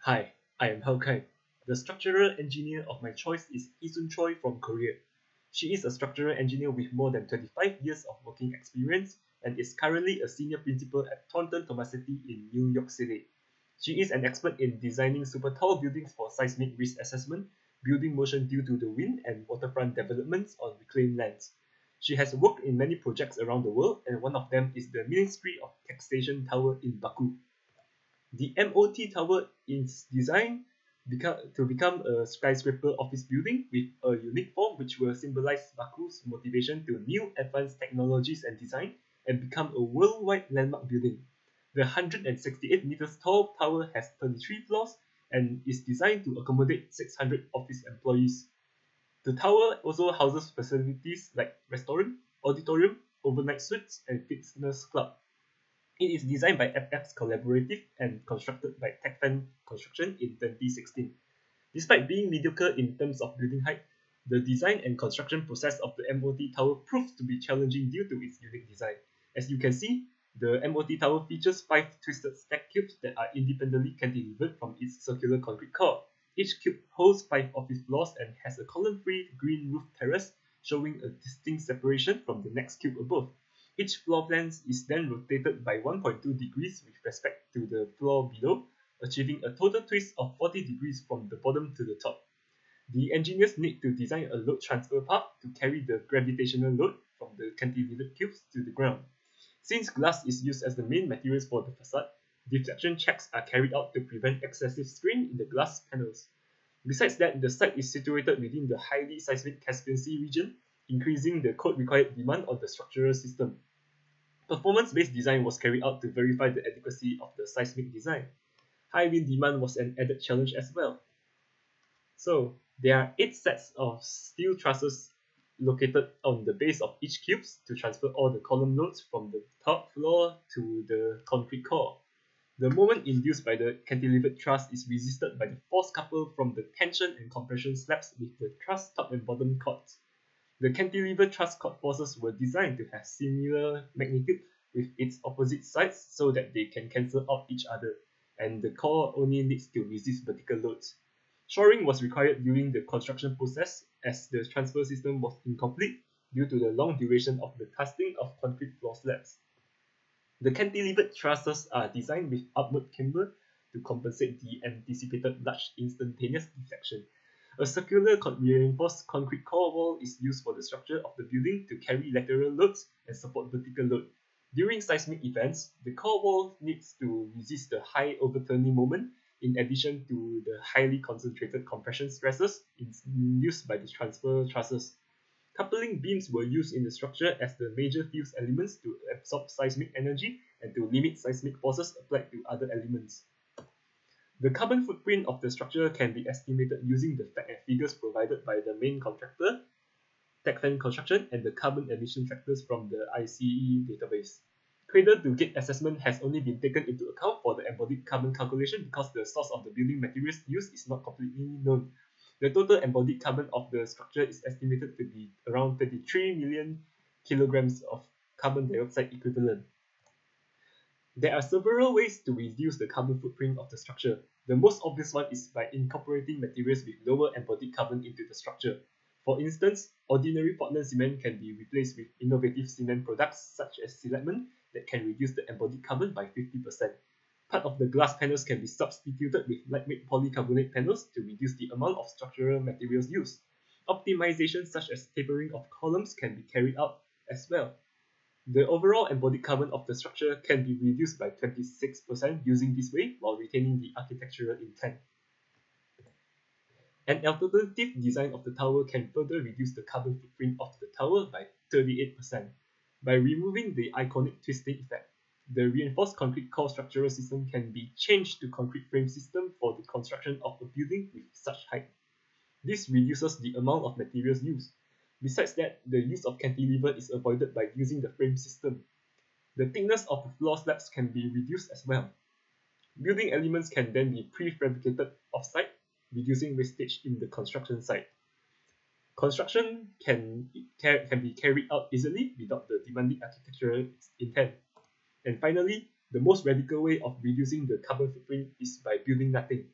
Hi, I am Kai. The structural engineer of my choice is Choi from Korea. She is a structural engineer with more than 25 years of working experience and is currently a senior principal at Thornton Tomasity in New York City. She is an expert in designing super tall buildings for seismic risk assessment, building motion due to the wind, and waterfront developments on reclaimed lands. She has worked in many projects around the world, and one of them is the Ministry of Taxation Tower in Baku. The MOT tower is designed to become a skyscraper office building with a unique form which will symbolize Baku's motivation to new advanced technologies and design and become a worldwide landmark building. The 168 meters tall tower has 33 floors and is designed to accommodate 600 office employees. The tower also houses facilities like restaurant, auditorium, overnight suites, and fitness club. It is designed by FX Collaborative and constructed by Techfan Construction in 2016. Despite being mediocre in terms of building height, the design and construction process of the MOT tower proved to be challenging due to its unique design. As you can see, the MOT tower features 5 twisted stack cubes that are independently cantilevered from its circular concrete core. Each cube holds 5 office floors and has a column-free green roof terrace, showing a distinct separation from the next cube above. Each floor plan is then rotated by 1.2 degrees with respect to the floor below, achieving a total twist of 40 degrees from the bottom to the top. The engineers need to design a load transfer path to carry the gravitational load from the cantilevered cubes to the ground. Since glass is used as the main materials for the facade, deflection checks are carried out to prevent excessive strain in the glass panels. Besides that, the site is situated within the highly seismic Caspian Sea region, increasing the code-required demand on the structural system. Performance-based design was carried out to verify the adequacy of the seismic design. High wind demand was an added challenge as well. So, there are 8 sets of steel trusses located on the base of each cubes to transfer all the column loads from the top floor to the concrete core. The moment induced by the cantilevered truss is resisted by the force couple from the tension and compression slabs with the truss top and bottom cords. The cantilever truss cord forces were designed to have similar magnitude with its opposite sides so that they can cancel out each other, and the core only needs to resist vertical loads. Shoring was required during the construction process as the transfer system was incomplete due to the long duration of the casting of concrete floor slabs. The cantilevered trusses are designed with upward camber to compensate the anticipated large instantaneous deflection. A circular reinforced concrete core wall is used for the structure of the building to carry lateral loads and support vertical load. During seismic events, the core wall needs to resist the high overturning moment in addition to the highly concentrated compression stresses induced by the transfer trusses. Coupling beams were used in the structure as the major fuse elements to absorb seismic energy and to limit seismic forces applied to other elements. The carbon footprint of the structure can be estimated using the fact and figures provided by the main contractor, Techfan Construction, and the carbon emission factors from the ICE database. Cradle to gate assessment has only been taken into account for the embodied carbon calculation because the source of the building materials used is not completely known. The total embodied carbon of the structure is estimated to be around 23 million kilograms of carbon dioxide equivalent. There are several ways to reduce the carbon footprint of the structure. The most obvious one is by incorporating materials with lower embodied carbon into the structure. For instance, ordinary Portland cement can be replaced with innovative cement products such as Silatment that can reduce the embodied carbon by 50%. Part of the glass panels can be substituted with lightweight polycarbonate panels to reduce the amount of structural materials used. Optimization such as tapering of columns can be carried out as well. The overall embodied carbon of the structure can be reduced by 26% using this way while retaining the architectural intent. An alternative design of the tower can further reduce the carbon footprint of the tower by 38%. By removing the iconic twisting effect, the reinforced concrete core structural system can be changed to concrete frame system for the construction of a building with such height. This reduces the amount of materials used. Besides that, the use of cantilever is avoided by using the frame system. The thickness of the floor slabs can be reduced as well. Building elements can then be prefabricated off-site, reducing wastage in the construction site. Construction can be carried out easily without the demanding architectural intent. And finally, the most radical way of reducing the carbon footprint is by building nothing.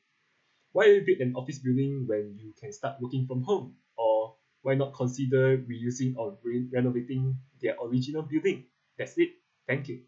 Why build an office building when you can start working from home? Or why not consider reusing or renovating their original building? That's it. Thank you.